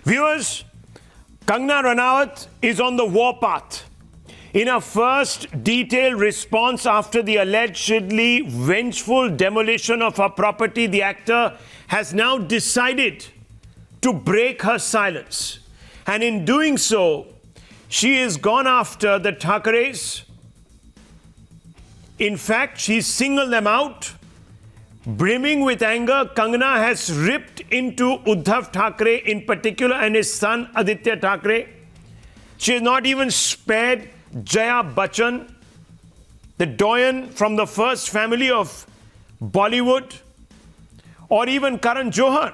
Viewers, Kangana Ranaut is on the warpath. In her first detailed response after the allegedly vengeful demolition of her property, the actor has now decided to break her silence. And in doing so, she has gone after the Thackeray's. In fact, she's singled them out. Brimming with anger, Kangana has ripped into Uddhav Thackeray in particular and his son Aditya Thackeray. She has not even spared Jaya Bachchan, the doyen from the first family of Bollywood, or even Karan Johar,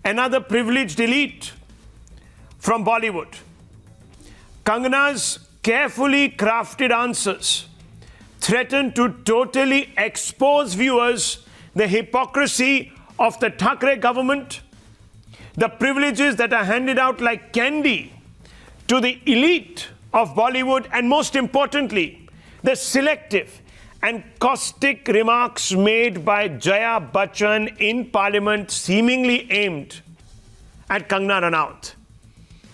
another privileged elite from Bollywood. Kangana's carefully crafted answers threaten to totally expose viewers the hypocrisy of the Thackeray government, the privileges that are handed out like candy to the elite of Bollywood, and most importantly, the selective and caustic remarks made by Jaya Bachchan in Parliament seemingly aimed at Kangana Ranaut.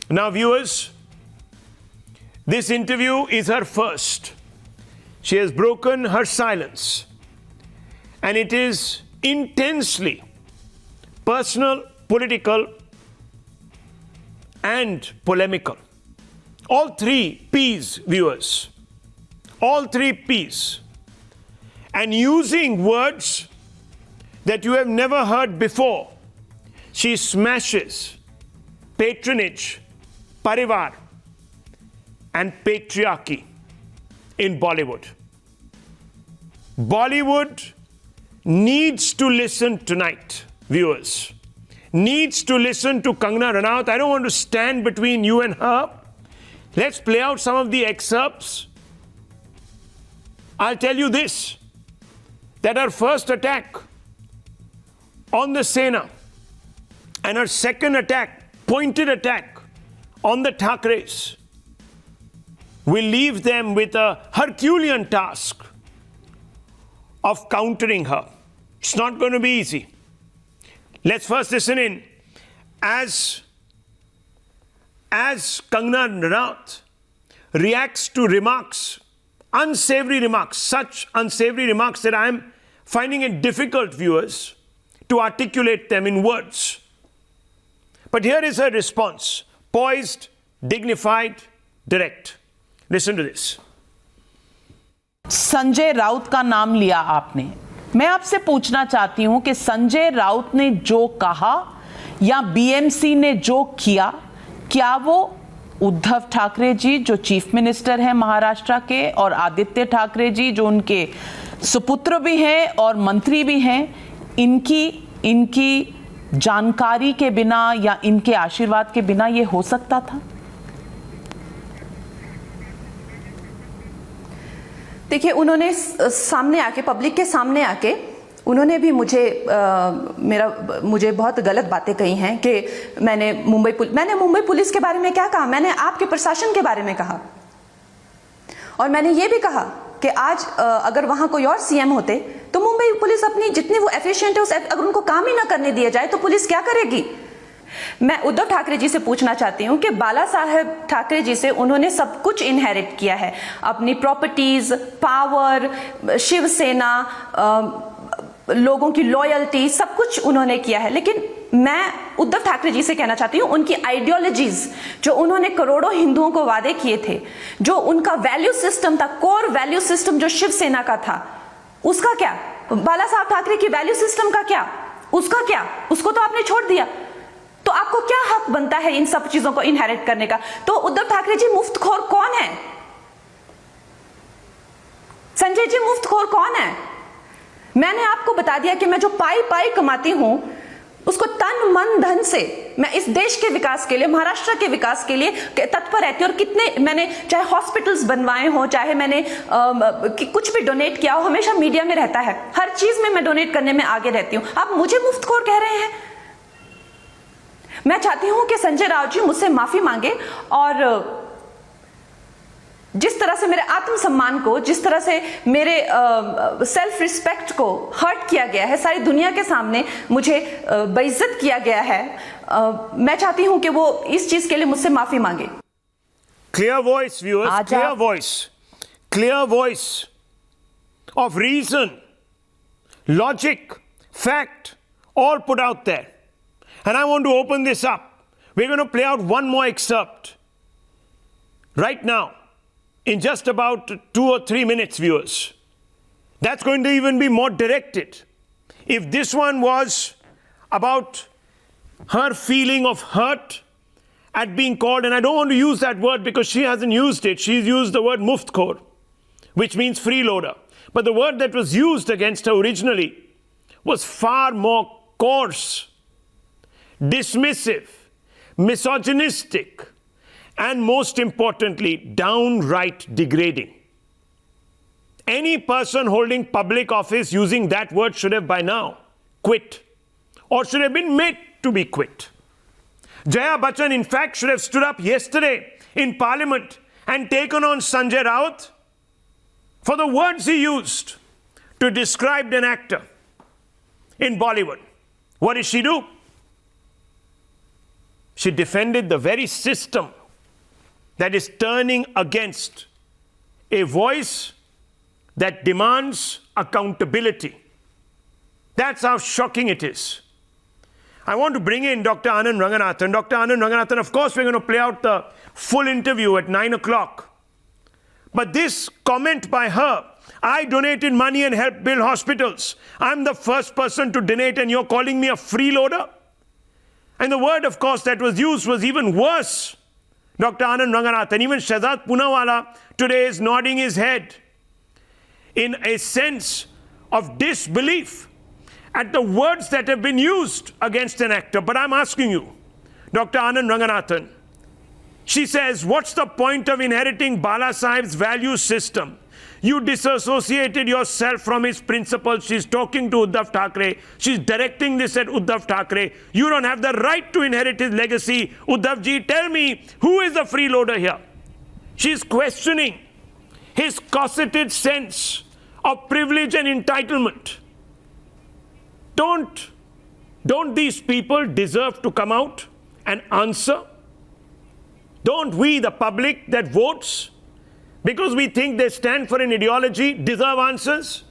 Now viewers, this interview is her first. She has broken her silence, and it is intensely personal, political, and polemical. All three P's, viewers. All three P's. And using words that you have never heard before, she smashes patronage, parivar, and patriarchy in Bollywood. Bollywood needs to listen tonight, viewers. Needs to listen to Kangana Ranaut. I don't want to stand between you and her. Let's play out some of the excerpts. I'll tell you this, that her first attack on the Sena and her second attack, pointed attack on the Thackeray's, will leave them with a Herculean task of countering her. It's not going to be easy. Let's first listen in as Kangana Ranaut reacts to remarks, unsavory remarks, such unsavory remarks that I'm finding it difficult, viewers, to articulate them in words. But here is her response, poised, dignified, direct. Listen to this. Sanjay Raut का नाम लिया आपने। मैं आपसे पूछना चाहती हूं कि संजय राउत ने जो कहा या बीएमसी ने जो किया, क्या वो उद्धव ठाकरे जी जो चीफ मिनिस्टर हैं महाराष्ट्र के और आदित्य ठाकरे जी जो उनके सुपुत्र भी हैं और मंत्री भी हैं, इनकी जानकारी के बिना या इनके आशीर्वाद के बिना ये हो सकता था? देखिए, उन्होंने सामने आके, पब्लिक के सामने आके उन्होंने भी मुझे बहुत गलत बातें कही हैं कि मैंने मुंबई पुलिस के बारे में क्या कहा? मैंने आपके प्रशासन के बारे में कहा, और मैंने ये भी कहा कि आज अगर वहां कोई और सीएम होते तो मुंबई पुलिस अपनी जितनी वो एफिशिएंट है, अगर उनको काम ही ना करने दिया जाए तो पुलिस क्या करेगी? मैं उद्धव ठाकरे जी से पूछना चाहती हूं कि बाला साहेब ठाकरे जी से उन्होंने सब कुछ इनहेरिट किया है, अपनी प्रॉपर्टीज, पावर, शिवसेना, लोगों की लॉयल्टी, सब कुछ उन्होंने किया है। लेकिन मैं उद्धव ठाकरे जी से कहना चाहती हूं, उनकी आइडियोलॉजीज जो उन्होंने करोड़ों हिंदुओं को वादे किए थे, जो उनका वैल्यू सिस्टम था, कोर वैल्यू सिस्टम जो शिवसेना का था, उसका क्या? बाला साहब ठाकरे की वैल्यू सिस्टम का क्या? उसका क्या? उसको तो आपने छोड़ दिया। तो आपको क्या हक बनता है इन सब चीजों को इनहेरिट करने का? तो उद्धव ठाकरे जी मुफ्तखोर कौन है? संजय जी मुफ्तखोर कौन है? मैंने आपको बता दिया कि मैं जो पाई कमाती हूं उसको तन मन धन से मैं इस देश के विकास के लिए, महाराष्ट्र के विकास के लिए तत्पर रहती हूं। और कितने मैंने चाहे हॉस्पिटल्स बनवाए हो, चाहे मैंने कुछ भी डोनेट किया हो, हमेशा मीडिया में रहता है। हर चीज में मैं डोनेट करने में आगे रहती हूं। आप मुझे मुफ्तखोर कह रहे हैं? मैं चाहती हूं कि संजय राउत जी मुझसे माफी मांगे और जिस तरह से मेरे आत्मसम्मान को, जिस तरह से मेरे सेल्फ रिस्पेक्ट को हर्ट किया गया है, सारी दुनिया के सामने मुझे बेइज्जत किया गया है, मैं चाहती हूं कि वो इस चीज के लिए मुझसे माफी मांगे। Clear voice, viewers. Clear voice. Clear voice of reason, logic, fact, all put out there. And I want to open this up. We're going to play out one more excerpt right now in just about 2 or 3 minutes, viewers. That's going to even be more directed. If this one was about her feeling of hurt at being called, and I don't want to use that word because she hasn't used it. She's used the word muftkhor, which means freeloader. But the word that was used against her originally was far more coarse, dismissive, misogynistic, and most importantly, downright degrading. Any person holding public office using that word should have by now quit, or should have been made to be quit. Jaya Bachchan, in fact, should have stood up yesterday in Parliament and taken on Sanjay Raut for the words he used to describe an actor in Bollywood. What did she do? She defended the very system that is turning against a voice that demands accountability. That's how shocking it is. I want to bring in Dr. Anand Ranganathan. Dr. Anand Ranganathan, of course, we're going to play out the full interview at 9 o'clock. But this comment by her, I donated money and helped build hospitals. I'm the first person to donate and you're calling me a freeloader? And the word, of course, that was used was even worse. Dr. Anand Ranganathan, even Shahzad Poonawalla today is nodding his head in a sense of disbelief at the words that have been used against an actor. But I'm asking you, Dr. Anand Ranganathan, she says, what's the point of inheriting Bala Sahib's value system? You disassociated yourself from his principles. She's talking to Uddhav Thackeray. She's directing this at Uddhav Thackeray. You don't have the right to inherit his legacy. Uddhav ji, tell me, who is the freeloader here? She's questioning his cosseted sense of privilege and entitlement. Don't these people deserve to come out and answer? Don't we, the public that votes, because we think they stand for an ideology, deserve answers?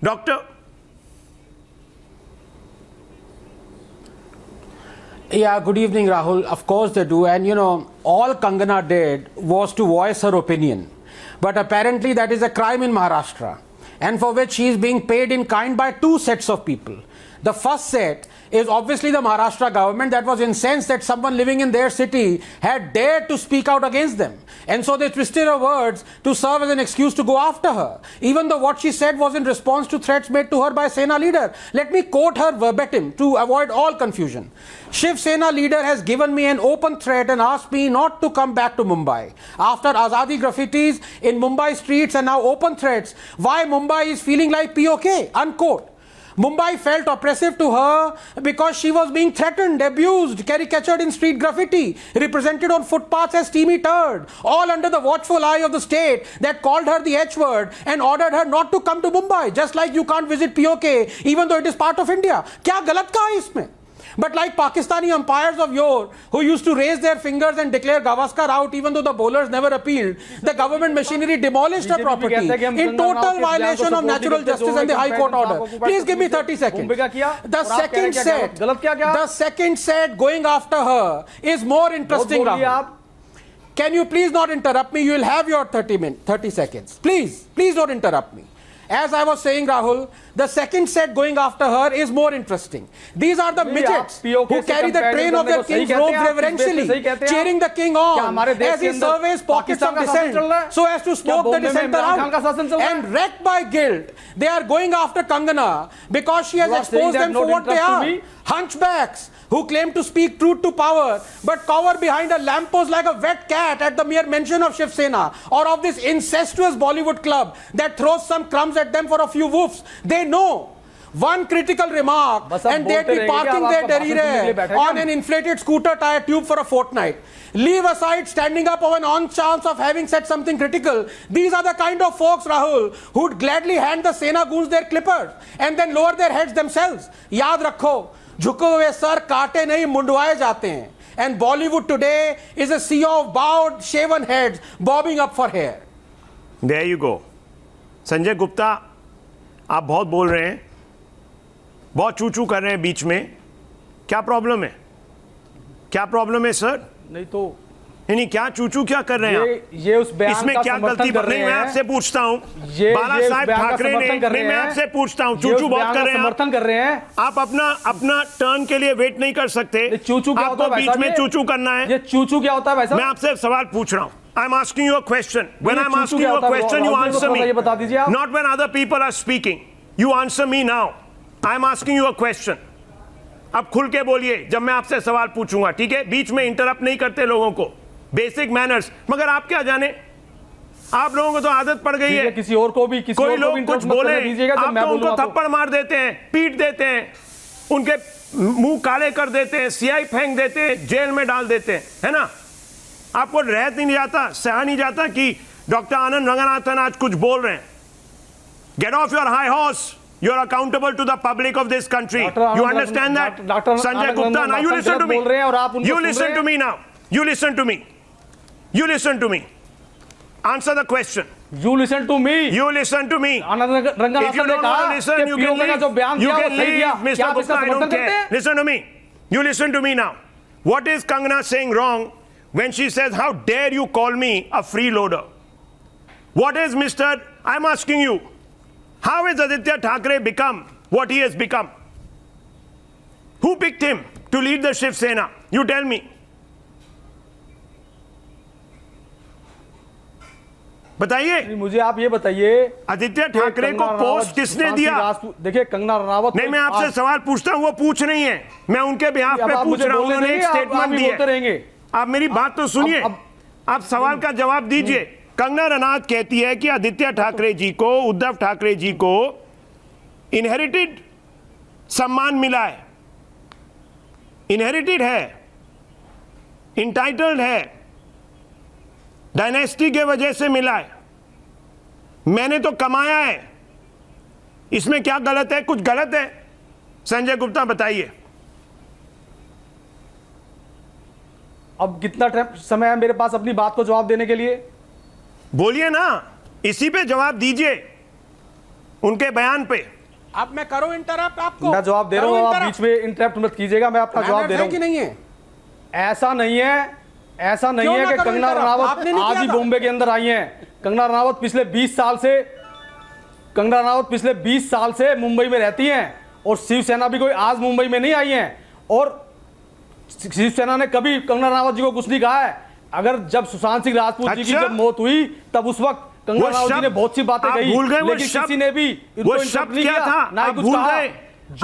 Doctor? Yeah, good evening, Rahul. Of course they do. And all Kangana did was to voice her opinion. But apparently that is a crime in Maharashtra, and for which she is being paid in kind by 2 sets of people. The first set is obviously the Maharashtra government that was incensed that someone living in their city had dared to speak out against them. And so they twisted her words to serve as an excuse to go after her, even though what she said was in response to threats made to her by Sena leader. Let me quote her verbatim to avoid all confusion. Shiv Sena leader has given me an open threat and asked me not to come back to Mumbai. After Azadi graffitis in Mumbai streets and now open threats, why Mumbai is feeling like POK, unquote. Mumbai felt oppressive to her because she was being threatened, abused, caricatured in street graffiti, represented on footpaths as steamy turd, all under the watchful eye of the state that called her the H word and ordered her not to come to Mumbai, just like you can't visit POK even though it is part of India. Kya galat kaha hai isme? But like Pakistani umpires of yore who used to raise their fingers and declare Gavaskar out even though the bowlers never appealed, the government machinery demolished her property in total violation of natural justice and the High Court order. Please give me 30 seconds. The second set going after her is more interesting. Can you please not interrupt me? You will have your 30 seconds. Please don't interrupt me. As I was saying, Rahul, the second set going after her is more interesting. These are the midgets who carry the train of their king's robes reverentially, cheering the king on as he surveys pockets of dissent so as to smoke the dissenter out. And wrecked by guilt, they are going after Kangana because she has exposed them for what they are. Hunchbacks who claim to speak truth to power but cower behind a lamppost like a wet cat at the mere mention of Shiv Sena or of this incestuous Bollywood club that throws some crumbs at them for a few woofs. They know one critical remark बस आप and they'd बोलते be रहेंगे, parking आप their आपका भाषण सुनने के लिए derriere बैठे हैं on क्या? an inflated scooter tire tube for a fortnight. Leave aside standing up on on chance of having said something critical. These are the kind of folks, Rahul, who'd gladly hand the Sena goons their clippers and then lower their heads themselves. याद रखो, झुके हुए sir काटे नहीं मुंडवाए जाते हैं. And Bollywood today is a sea of bowed, shaven heads bobbing up for hair. There you go. Sanjay Gupta, आप बहुत बोल रहे हैं, बहुत चू कर रहे हैं बीच में. क्या प्रॉब्लम है? क्या प्रॉब्लम है सर? नहीं तो नहीं क्या चूचू क्या कर रहे हैं आप? ये उस बयान इसमें का क्या समर्थन गलती कर रहे नहीं? मैं हैं। आपसे पूछता हूं, ये बाला उस साहब बयान का ठाकरे ने, समर्थन कर रहे मैं हैं। आपसे पूछता हूं, ये चूचू उस बहुत बयान कर का रहे हैं आप। समर्थन कर रहे हैं। आप अपना टर्न के लिए वेट नहीं कर सकते? ये चूचू क्या होता आपको है भाई बीच साहब? में चूचू करना है? ये चूचू क्या होता है भाई मैं साहब? आपसे सवाल पूछ रहा हूं. I am asking you a question. When I am चूचू आस्किंग क्या यू होता अ है? Question you Rahul ji, answer थोड़ा सा ये बता दीजिए आप। Me. Not when other people are speaking. You answer me now. I am asking you a question. अब खुल के बोलिए जब मैं आपसे सवाल पूछूंगा, ठीक है? बीच में इंटरप्ट नहीं करते लोगों को. Basic manners. मगर आप क्या जाने, आप लोगों को तो आदत पड़ गई है. किसी और को भी कोई लोग कुछ बोले दीजिएगा जब आप मैं तो उनको बोलूंगा तो। थप्पड़ मार देते हैं, पीट देते हैं, उनके मुंह काले कर देते हैं, सियाही फेंक देते हैं, जेल में डाल देते हैं, है ना? आपको रहत नहीं जाता, सहा नहीं जाता कि डॉक्टर आनंद रंगनाथन आज कुछ बोल रहे हैं. Get off your high horse. You are accountable to the public of this country. You understand that? Sanjay Gupta, now you listen to me. You listen to me now. You listen to me. You listen to me. Answer the question. You listen to me. You listen to me. Anand If you Ranganathan ने don't want कहा to listen, कि you can POK का जो leave. बयान You दिया वो can सही दिया। leave, क्या Mr. आप इसका Gupta. I समर्थन don't करते care. हैं? Listen to me. You listen to me now. What is Kangana saying wrong when she says, "How dare you call me a freeloader"? What is Mr. I'm asking you, how has Aditya Thackeray become what he has become? Who picked him to lead the Shiv Sena? You tell me. बताइए. मुझे आप ये बताइए, आदित्य ठाकरे को post किसने दिया? देखिए कंगना रनावत नहीं, मैं आपसे सवाल पूछता हूं, वो पूछ रही हैं. मैं उनके बिहाफ पे पूछ रहा हूं. उन्होंने एक स्टेटमेंट दिया. आप मेरी बात तो सुनिए. आप सवाल का जवाब दीजिए. कंगना रनावत कहती है कि आदित्य ठाकरे जी को, उद्धव ठाकरे जी को इनहेरिटेड सम्मान मिला है, इनहेरिटेड है, इंटाइटल्ड है, डायनेस्टी के वजह से मिला है. मैंने तो कमाया है. इसमें क्या गलत है? कुछ गलत है? संजय गुप्ता बताइए. अब कितना समय है मेरे पास अपनी बात को जवाब देने के लिए? बोलिए ना, इसी पे जवाब दीजिए, उनके बयान पे. अब मैं करूं इंटरप्ट आपको? मैं जवाब दे रहा हूं, आप बीच में इंटरप्ट मत कीजिएगा. मैं अपना जवाब दे रहा हूं. नहीं है ऐसा नहीं है, ऐसा नहीं है कि कंगना रनावत आज ही बॉम्बे के अंदर आई हैं. कंगना रनावत पिछले 20 साल से मुंबई में रहती हैं और शिवसेना भी कोई आज मुंबई में नहीं आई हैं. और शिवसेना ने कभी कंगना रनावत जी को कुछ नहीं कहा है. अगर जब सुशांत सिंह राजपूत जी की जब मौत हुई तब उस वक्त कंगना रनावत जी ने बहुत सी बातें कही, भूल गए. लेकिन किसी ने भी वो शब्द क्या था? आप भूल गए.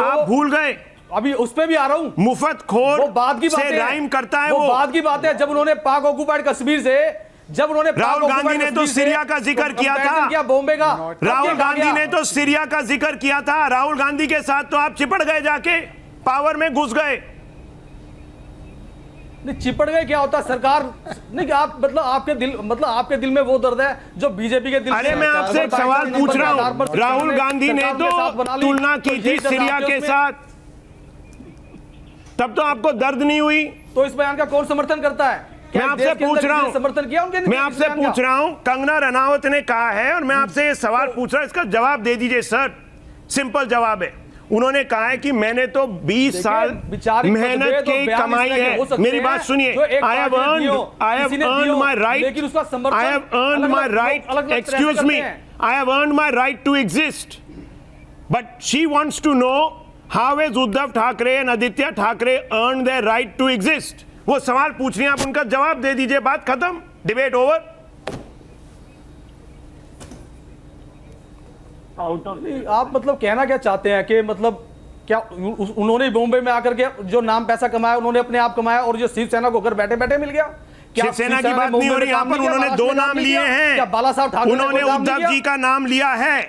आप भूल गए. अभी उस पे भी आ रहा हूं. मुफ्तखोर वो बात की बात से राइम करता है. वो बात की बात है. जब उन्होंने पाक ऑक्युपाइड कश्मीर से, जब उन्होंने राहुल गांधी ने तो सीरिया का जिक्र किया था. बॉम्बे का राहुल गांधी ने तो सीरिया का जिक्र किया था. राहुल गांधी के साथ तो आप चिपट गए, जाके पावर में घुस गए. नहीं, चिपट गए क्या होता? सरकार नहीं, आप मतलब आपके दिल में वो दर्द है जो बीजेपी के दिल में. अरे मैं आपसे एक सवाल पूछ रहा हूं. राहुल गांधी ने तो तुलना की थी सीरिया के साथ, तब तो आपको दर्द नहीं हुई. तो इस बयान का कौन समर्थन करता है? मैं आपसे पूछ रहा हूं, समर्थन किया उनके? मैं आपसे पूछ रहा हूं. कंगना रनावत ने कहा है और मैं आपसे ये सवाल पूछ रहा हूं, इसका जवाब दे दीजिए सर. सिंपल जवाब है. उन्होंने कहा है कि मैंने तो 20 साल मेहनत की कमाई है. मेरी बात सुनिए. I have earned my right, excuse me, I have earned my right to exist. But she wants to know how is Uddhav Thackeray and Aditya Thackeray earn their right to exist. वो सवाल पूछ रही हैं, आप उनका जवाब दे दीजिए. बात खत्म, डिबेट ओवर. आप मतलब कहना क्या चाहते हैं कि मतलब क्या उन्होंने बॉम्बे में आकर के जो नाम पैसा कमाया उन्होंने अपने आप कमाया और जो शिवसेना को घर बैठे बैठे मिल गया? शिवसेना की बात नहीं हो रही. यहाँ पर उन्होंने 2 नाम लिए हैं. क्या बाला साहब ठाकरे उन्होंने उद्धव जी का नाम लिया है.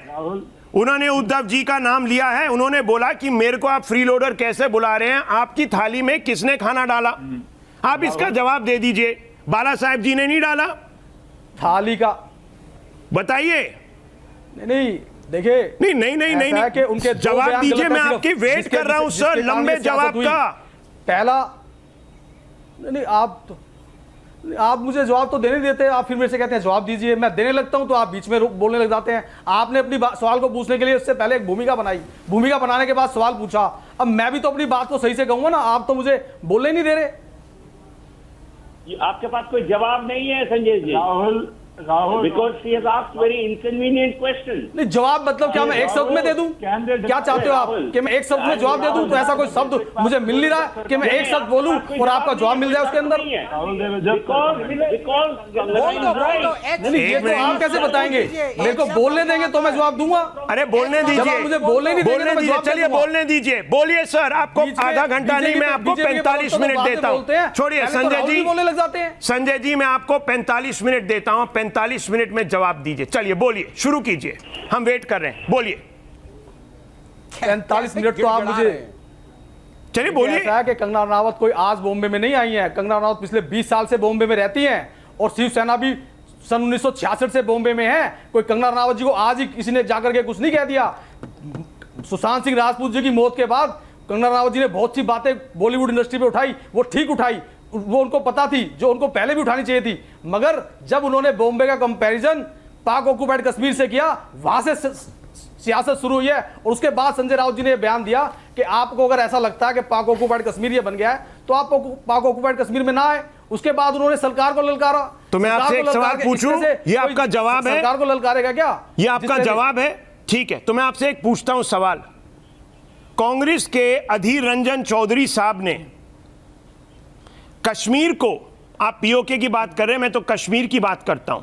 उन्होंने उद्धव जी का नाम लिया है, उन्होंने बोला कि मेरे को आप फ्री लोडर कैसे बुला रहे हैं, आपकी थाली में किसने खाना डाला, आप इसका जवाब दे दीजिए। बाला साहेब जी ने नहीं डाला, थाली का बताइए। नहीं देखिए, नहीं ऐसा है कि उनके दो जवाब बयान दीजिए, गलत मैं है, आपकी वेट जिसके- कर रहा हूं जिसके सर, कारण लंबे ये सियासत जवाब हुई। का। पहला नहीं आप मुझे जवाब तो देने नहीं देते, आप फिर मेरे से कहते हैं जवाब दीजिए, मैं देने लगता हूं तो आप बीच में बोलने लग जाते हैं। आपने अपनी सवाल को पूछने के लिए उससे पहले एक भूमिका बनाई, भूमिका बनाने के बाद सवाल पूछा, अब मैं भी तो अपनी बात को सही से कहूंगा ना, आप तो मुझे बोलने ही नहीं दे रहे। आपके पास कोई जवाब नहीं है Sanjay ji. Rahul because she has asked very inconvenient question. नहीं जवाब मतलब क्या मैं एक शब्द में दे दूं? क्या चाहते हो आप कि मैं एक शब्द में जवाब दे दूं? तो ऐसा कोई शब्द मुझे मिल नहीं रहा कि मैं एक शब्द बोलूं और आपका जवाब मिल जाए उसके अंदर। नहीं ये तो आप कैसे बताएंगे? मेरे को बोलने देंगे तो मैं जवाब दूंगा। अरे बोलने दीजिए, जब आप मुझे बोलने नहीं देंगे बोलने तो मैं दीजिए, जवाब चलिए दूंगा। बोलने दीजिए, बोलिए सर, आपको बीच में- आधा घंटा नहीं, मैं आपको 45 मिनट देता हूं। छोड़िए संजय जी, बोलने लग जाते हैं। संजय जी मैं आपको 45 मिनट देता हूं, 45 मिनट में जवाब दीजिए। चलिए बोलिए, शुरू कीजिए, हम वेट कर रहे हैं, बोलिए 45 मिनट तो आप मुझे चलिए बोलिए। ऐसा है कि कंगना रनावत कोई आज बॉम्बे में नहीं आई है। कंगना रनावत पिछले 20 साल से बॉम्बे में रहती हैं और शिवसेना भी सन 1966 से बॉम्बे में है। कोई कंगना रनावत जी को आज ही किसी ने जाकर के कुछ नहीं कह दिया। सुशांत सिंह राजपूत जी की मौत के बाद कंगना रनावत जी ने बहुत सी बातें बॉलीवुड इंडस्ट्री पे उठाई, वो ठीक उठाई, वो उनको पता थी, जो उनको पहले भी उठानी चाहिए थी। मगर जब उन्होंने बॉम्बे का कंपैरिजन पाक ऑक्युपाइड कश्मीर से किया, वहां से सियासत शुरू हुई है। और उसके बाद संजय राउत जी ने बयान दिया कि आपको अगर ऐसा लगता है कि पाक ऑक्युपाइड कश्मीर ये बन गया है तो आप पाक ऑक्युपाइड कश्मीर में ना आए। उसके बाद उन्होंने सरकार को ललकारा। तो मैं आपसे एक सवाल पूछूं, ये आपका जवाब है? सरकार को ललकारेगा क्या? ये आपका जवाब है? ठीक है, तो मैं आपसे एक पूछता हूं सवाल। कांग्रेस के अधीर रंजन चौधरी साहब ने कश्मीर को, आप पीओके की बात कर रहे हैं, मैं तो कश्मीर की बात करता हूं,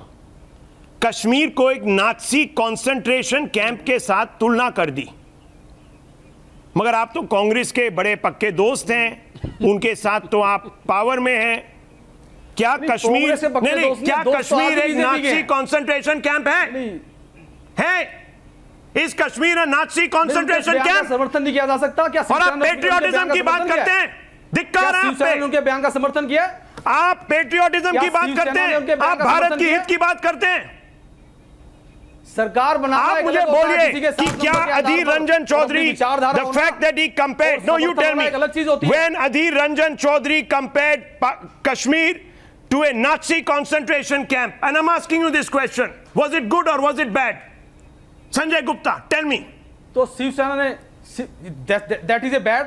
कश्मीर को एक नाज़ी कंसंट्रेशन कैंप के साथ तुलना कर दी। मगर आप तो कांग्रेस के बड़े पक्के दोस्त हैं, उनके साथ तो आप पावर में हैं। क्या कश्मीर कांग्रेस के पक्के नहीं, दोस्त क्या नहीं, दोस्त तो कश्मीर आप एक BJP के नाज़ी हैं। कंसंट्रेशन कैंप है? इस कश्मीर है नाज़ी कंसंट्रेशन कैंप? समर्थन नहीं किया जा सकता क्या? और आप पेट्रियोटिज्म की बात करते हैं, धिक्कार है आप पे। उनके बयान का समर्थन किया? आप पेट्रियोटिज्म क्या की बात शिवसेना करते ने उनके हैं, बयान आप का भारत समर्थन की किया? हित की बात करते हैं। सरकार बना आप मुझे बोलिए कि क्या Adhir Ranjan Chaudhary, the fact that he compared, no you tell me, when Adhir Ranjan Chaudhary compared Kashmir to a Nazi concentration camp, and I'm asking you this question, was it good or was it bad? Sanjay Gupta, tell me. तो शिवसेना ने that is a bad.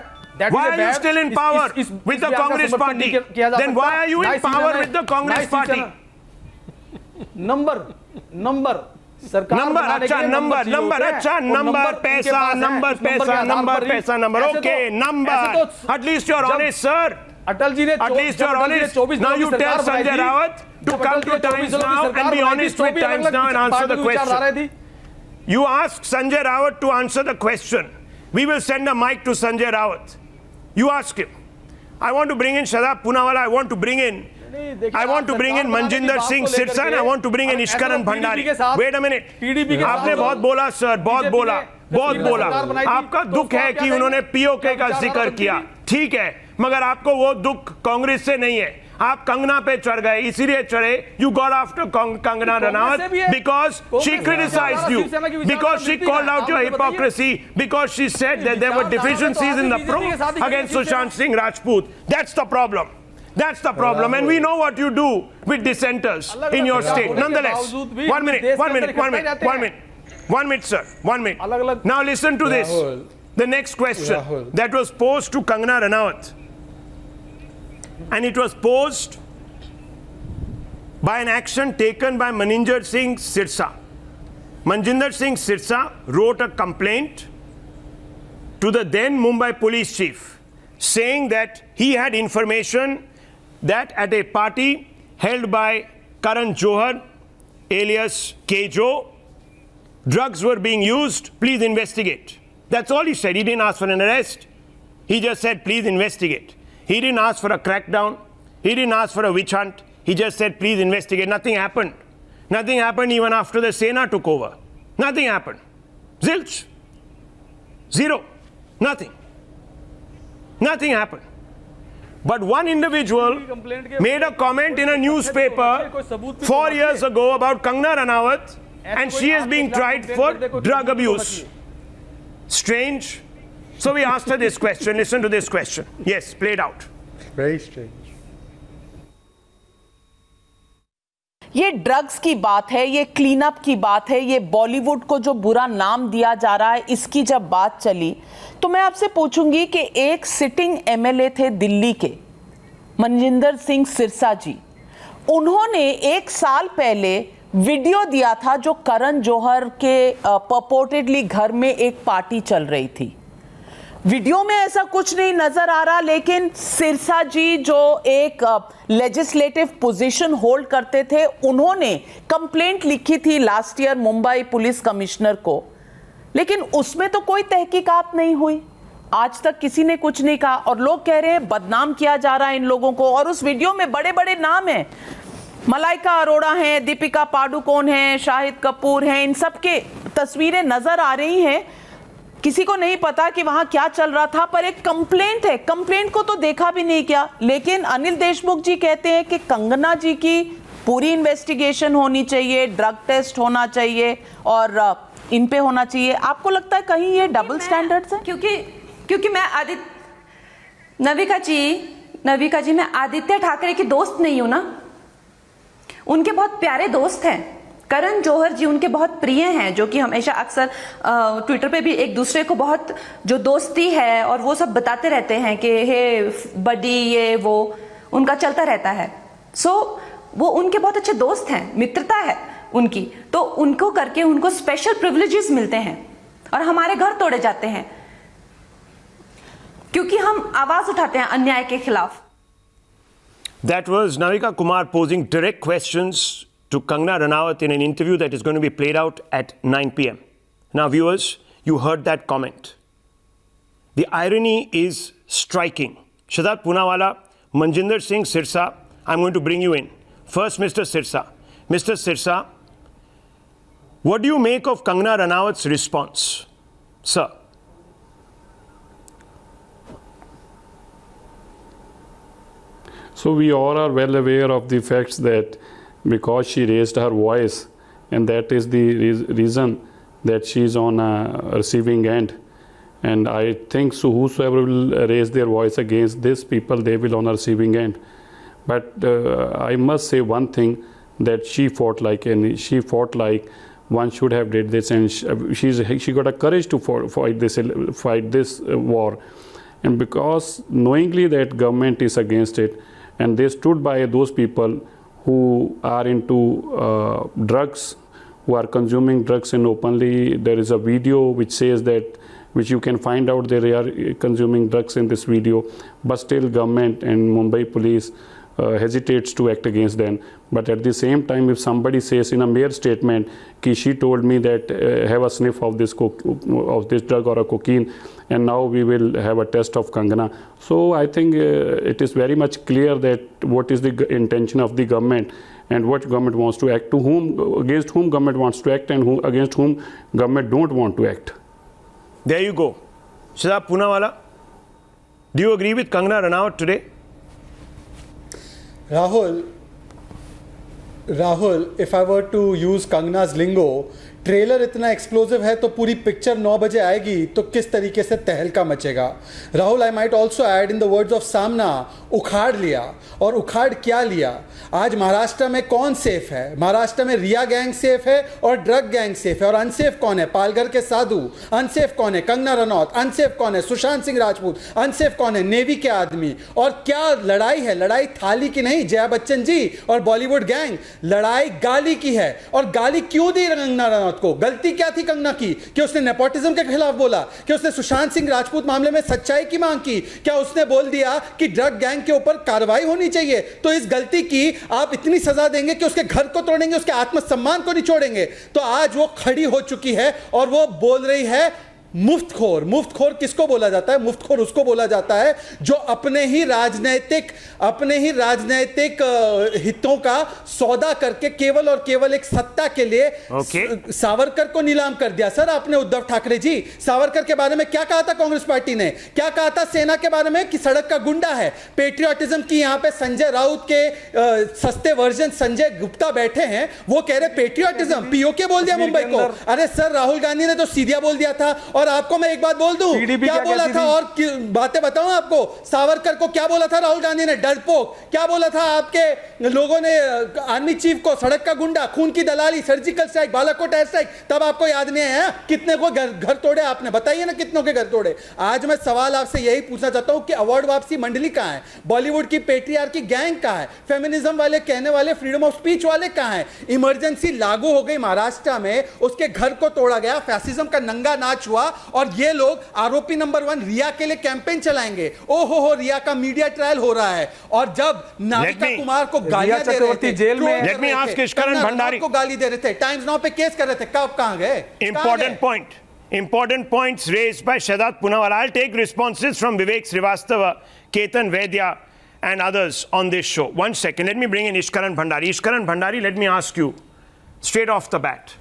Why are you still in power with the Congress party? Then why are you in power with the Congress party? Number सरकार number, बनाने के अच्छा लिए number, चाहिए number, होते हैं। अच्छा वो नंबर, उनके पैसा, पास है। नंबर, उस नंबर के पैसा, आधार नंबर, पर ही- पैसा, नंबर, ऐसे ओके, तो- नंबर, ऐसे तो at least you're जब honest, sir. अटल जी ने At least you're honest. Now you tell Sanjay Rawat to come to Times Now and be honest with Times Now and answer the question. You ask Sanjay Rawat to answer the question. We will send a mic to Sanjay Rawat. You ask him. I want to bring in Shadab Poonawala. I want to bring in Manjinder Singh Sirsa and I want to bring in Ishkaran Bhandari. Wait a minute. आपने बहुत बोला sir, बहुत बोला, बहुत बोला। आपका दुख है कि उन्होंने पीओके का जिक्र किया, ठीक है, मगर आपको वो दुख कांग्रेस से नहीं है। आप कंगना पे चढ़ गए, इसीलिए चढ़े। You got after Kangana Ranaut because she criticized you, because she called out your hypocrisy, because she said that there were deficiencies in the probe against Sushant Singh Rajput. That's the problem. That's the problem, and we know what you do with dissenters in your state. Nonetheless, 1 minute, sir, 1 minute. Now listen to this. The next question that was posed to Kangana Ranaut, and it was posed by an action taken by Manjinder Singh Sirsa. Manjinder Singh Sirsa wrote a complaint to the then Mumbai police chief saying that he had information that at a party held by Karan Johar, alias Kejo, drugs were being used, please investigate. That's all he said. He didn't ask for an arrest. He just said, please investigate. He didn't ask for a crackdown. He didn't ask for a witch hunt. He just said, please investigate. Nothing happened. Nothing happened even after the Sena took over. Nothing happened. Zilch. Zero. Nothing. Nothing happened. But one individual made a comment in a newspaper 4 years ago about Kangana Ranaut, and she is being tried for drug abuse. Strange. So we asked her this question. Listen to this question. Yes, play it out. Very strange. ये drugs की बात है, ये clean up की बात है, ये बॉलीवुड को जो बुरा नाम दिया जा रहा है, इसकी जब बात चली तो मैं आपसे पूछूंगी कि एक सिटिंग एमएलए थे दिल्ली के, मनजिंदर सिंह सिरसा जी, उन्होंने 1 साल पहले वीडियो दिया था जो करण जौहर के पर्पोर्टेडली घर में एक पार्टी चल रही थी। वीडियो में ऐसा कुछ नहीं नजर आ रहा, लेकिन सिरसा जी जो एक लेजिस्लेटिव पोजीशन होल्ड करते थे, उन्होंने कंप्लेंट लिखी थी last year Mumbai police commissioner को, लेकिन उसमें तो कोई तहकीकात नहीं हुई, आज तक किसी ने कुछ नहीं कहा और लोग कह रहे हैं बदनाम किया जा रहा है इन लोगों को। और उस वीडियो में बड़े बड़े नाम हैं, मलाइका अरोड़ा हैं, दीपिका पादुकोण हैं, शाहिद कपूर हैं, इन सब के तस्वीरें नजर आ रही हैं। किसी को नहीं पता कि वहां क्या चल रहा था, पर एक कंप्लेंट है, कंप्लेंट को तो देखा भी नहीं किया। लेकिन अनिल देशमुख जी कहते हैं कि कंगना जी की पूरी इन्वेस्टिगेशन होनी चाहिए, ड्रग टेस्ट होना चाहिए और इन पे होना चाहिए। आपको लगता है कहीं ये डबल स्टैंडर्ड्स हैं? क्योंकि मैं नविका जी मैं आदित्य ठाकरे की दोस्त नहीं हूं ना, उनके बहुत प्यारे दोस्त हैं। करण जौहर जी उनके बहुत प्रिय हैं, जो कि हमेशा अक्सर ट्विटर पे भी एक दूसरे को बहुत जो दोस्ती है और वो सब बताते रहते हैं कि हे बडी, ये वो उनका चलता रहता है। सो वो उनके बहुत अच्छे दोस्त हैं, मित्रता है उनकी, तो उनको करके उनको स्पेशल प्रिविलेजेस मिलते हैं और हमारे घर तोड़े जाते हैं क्योंकि हम आवाज उठाते हैं अन्याय के खिलाफ। That was Navika Kumar posing direct questions to Kangana Ranaut in an interview that is going to be played out at 9 p.m. Now, viewers, you heard that comment. The irony is striking. Siddharth Poonawalla, Manjinder Singh Sirsa, I'm going to bring you in. First, Mr. Sirsa. Mr. Sirsa, what do you make of Kangana Ranaut's response, sir? So we all are well aware of the facts that because she raised her voice, and that is the reason that she is on a receiving end. And I think so whosoever will raise their voice against these people, they will on a receiving end. But I must say one thing, that she fought like one should have did this, and she got a courage to fight this war. And because knowingly that government is against it, and they stood by those people who are into drugs, who are consuming drugs, and openly there is a video which says that, which you can find out they are consuming drugs in this video, but still government and Mumbai police hesitates to act against them. But at the same time, if somebody says in a mere statement ki she told me that have a sniff of this drug or a cocaine, and now we will have a test of Kangana. So I think it is very much clear that what is the intention of the government and what government wants to act, against whom government wants to act, and against whom government don't want to act. There you go. Siddharth Poonawalla, do you agree with Kangana Ranaut today? Rahul, if I were to use Kangana's lingo, trailer इतना explosive है तो पूरी picture 9 बजे आएगी तो किस तरीके से तहलका मचेगा। Rahul, I might also add in the words of Saamana, उखाड़ लिया। और उखाड़ क्या लिया? आज महाराष्ट्र में कौन सेफ है? महाराष्ट्र में रिया गैंग सेफ है और ड्रग गैंग सेफ है। और अनसेफ कौन है? पालघर के साधु। अनसेफ कौन है? कंगना रनौत। अनसेफ कौन है? सुशांत सिंह राजपूत। अनसेफ कौन है? नेवी के आदमी। और क्या लड़ाई है? लड़ाई थाली की नहीं, जया बच्चन जी और बॉलीवुड गैंग, लड़ाई गाली की है। और गाली क्यों दी कंगना रनौत को? गलती क्या थी कंगना की? कि उसने नेपोटिज्म के खिलाफ बोला? कि उसने सुशांत सिंह राजपूत मामले में सच्चाई की मांग की? क्या उसने बोल दिया कि ड्रग गैंग के ऊपर कार्रवाई होनी चाहिए? तो इस गलती की आप इतनी सजा देंगे कि उसके घर को तोड़ेंगे, उसके आत्मसम्मान को निचोड़ेंगे। तो आज वो खड़ी हो चुकी है और वो बोल रही है मुफ्तखोर किसको बोला जाता है? मुफ्तखोर उसको बोला जाता है जो अपने ही राजनीतिक हितों का सौदा करके केवल और केवल एक सत्ता के लिए सावरकर को नीलाम कर दिया। सर आपने उद्धव ठाकरे जी सावरकर के बारे में क्या कहा था? कांग्रेस पार्टी ने क्या कहा था सेना के बारे में कि सड़क का गुंडा है। पेट्रियोटिज्म की यहां पे संजय राउत के सस्ते वर्जन संजय गुप्ता बैठे हैं, वो कह रहे पेट्रियोटिज्म, पीओके बोल दिया मुंबई को। अरे सर राहुल गांधी ने तो सीधा बोल दिया था। और आपको मैं एक बात बोल दूं, क्या बोला था और बातें बताऊं आपको, सावरकर को क्या बोला था राहुल गांधी ने? डरपोक। क्या बोला था आपके लोगों ने आर्मी चीफ को? सड़क का गुंडा, खून की दलाली, surgical strike, Balakot air strike. तब आपको याद नहीं है कितने को घर तोड़े आपने? बताइए ना कितनों के घर तोड़े। आज मैं सवाल आपसे यही पूछना चाहता हूं कि अवार्ड वापसी मंडली कहां है? बॉलीवुड की पेट्रियार्की गैंग कहां है? फेमिनिज्म वाले कहने वाले फ्रीडम ऑफ स्पीच वाले कहां है? इमरजेंसी लागू हो गई महाराष्ट्र में, उसके घर को तोड़ा गया, फैसिज्म का नंगा नाच हुआ और ये लोग आरोपी नंबर 1 रिया के लिए कैंपेन चलाएंगे। ओहो रिया का मीडिया ट्रायल हो रहा है। और जब नाविका कुमार को गालियां दे रहे थे, जेल में let me ask Ishkaran Bhandari को गाली दे रहे थे, टाइम्स नाउ पे केस कर रहे थे, कब कहां गए? Important points raised by Shehzad Poonawala. I'll take responses from Vivek Srivastava, Ketan Vaidya and others on this show. One second, let me bring in Ishkaran Bhandari. Ishkaran Bhandari, let me ask you straight off the bat.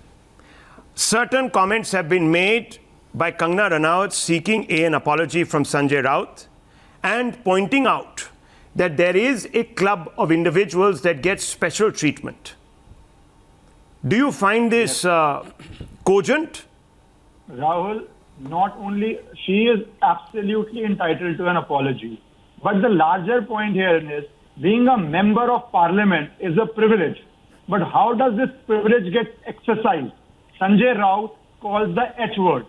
Certain comments have been made by Kangana Ranaut seeking an apology from Sanjay Raut and pointing out that there is a club of individuals that get special treatment. Do you find this cogent? Rahul, not only she is absolutely entitled to an apology, but the larger point here is being a member of parliament is a privilege. But how does this privilege get exercised? Sanjay Raut calls the H word,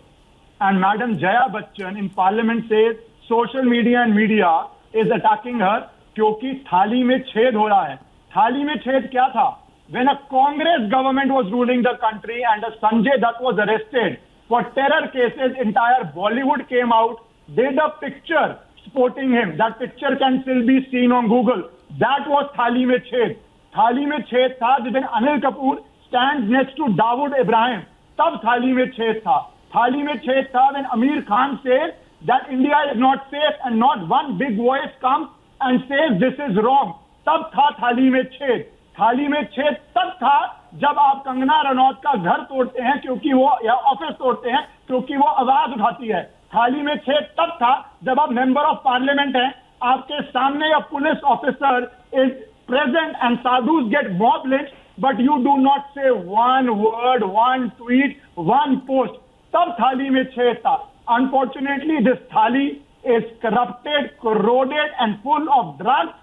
and Madam Jaya Bachchan in parliament says social media and media is attacking her क्योंकि थाली में छेद हो रहा है। थाली में छेद क्या था? When a Congress government was ruling the country and a Sanjay Dutt was arrested for terror cases, entire Bollywood came out, did a picture supporting him. That picture can still be seen on Google. That was Thali Mein Chhed. Thali Mein Chhed tha when Anil Kapoor stands next to Dawood Ibrahim. Tab Thali Mein Chhed tha. Thali Mein Chhed tha when Amir Khan says that India is not safe and not one big voice comes and says this is wrong. Tab tha Thali Mein Chhed. थाली में छेद तब था जब आप कंगना रनौत का घर तोड़ते हैं क्योंकि वो या ऑफिस तोड़ते हैं क्योंकि वो आवाज उठाती है। थाली में छेद तब था जब आप मेंबर ऑफ पार्लियामेंट हैं, आपके सामने या police officer is present and sadhus get mob lynch, but you do not say one word, one tweet, one post. तब थाली में छेद था। Unfortunately this thali is corrupted, corroded and full of drugs,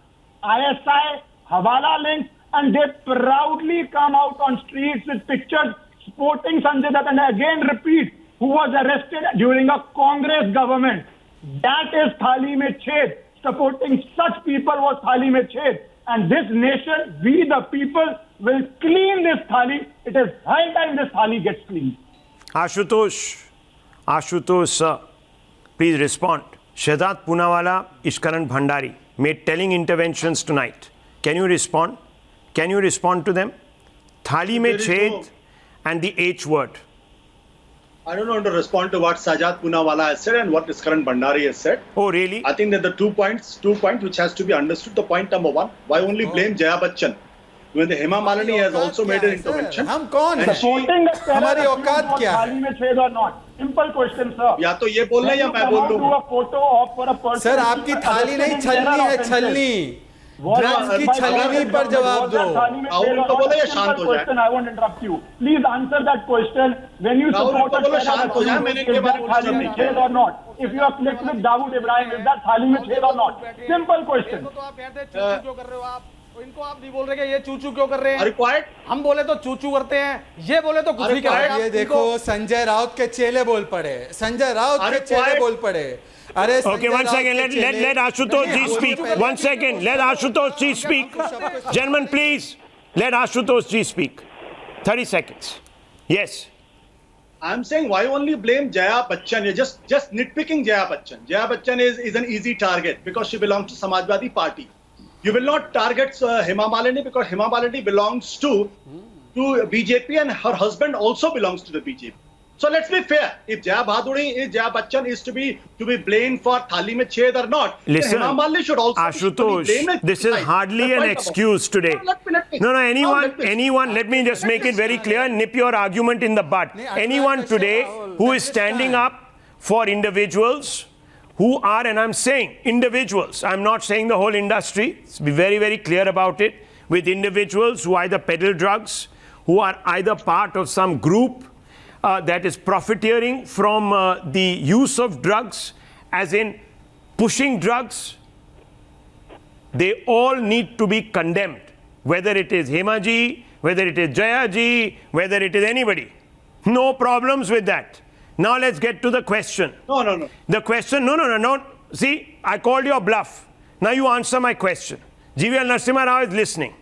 ISI, Hawala links, and they proudly come out on streets with pictures supporting Sanjay Dutt, and again repeat, who was arrested during a Congress government. That is Thali Mein Chhed. Supporting such people was Thali Mein Chhed. And this nation, we the people, will clean this Thali. It is high time this Thali gets cleaned. Ashutosh sir, please respond. Shehzad Poonawala, Ishkaran Bhandari made telling interventions tonight. Can you respond? Can you respond to them? Thali Mein Chhed and the H word. I don't want to respond to what Shehzad Poonawala has said and what Ishkaran Bhandari has said. Oh, really? I think that the two points which has to be understood. The point number one, why only blame Jaya Bachchan? When the Hema Malini has also made an intervention. हम कौन हैं? Supporting the terror हमारी औकात क्या है? थाली में छेद or not? Simple question, sir. या तो ये बोल रहे हैं या मैं बोल लूं? a photo of for a person. Sir आपकी थाली नहीं छलनी है, छलनी। ड्रग्स की छलनी पर जवाब दो। राहुल को बोले या शांत हो जाए? I won't interrupt you. Please answer that question. When you Rahul support को a बोले terror शांत हो जाए, मैंने इनके बारे में थाली में छेद or not? If you have clicked with Dawood Ibrahim, is that थाली में छेद or not? Simple question. तो आप कहते हैं चूचू क्यों कर रहे हो आप? इनको आप नहीं बोल रहे कि ये चूचू क्यों कर रहे हैं? Required? हम बोले तो चूचू करते हैं, ये बोले तो कुछ भी कर रहे हैं। ये देखो संजय राउत के चेले बोल पड़े, संजय राउत के चेले बोल पड़े। अरे Okay, one second. Let Ashutosh ji speak. One second. Let Ashutosh ji speak. Gentlemen, please. Let Ashutosh ji speak. 30 seconds. Yes. I'm saying why only blame Jaya Bachchan? You're just nitpicking Jaya Bachchan. Jaya Bachchan is an easy target because she belongs to Samajwadi Party. You will not target Hema Malini because Hema Malini belongs to BJP and her husband also belongs to the BJP. So let's be fair. If Jaya Bachchan is to be blamed for Thali mein chhed or not, Listen, then Hema Malini should also be Ashutosh, blamed. this is hardly an excuse today. No, anyone, let me just make it very clear, nip your argument in the bud. Anyone today who is standing up for individuals who are, and I'm saying individuals, I'm not saying the whole industry, let's be very, very clear about it, with individuals who either peddle drugs, who are either part of some group that is profiteering from the use of drugs, as in pushing drugs, they all need to be condemned. Whether it is Hema ji, whether it is Jaya ji, whether it is anybody. No problems with that. Now let's get to the question. No. The question, no. See, I called your bluff. Now you answer my question. GVL Narasimha Rao is listening.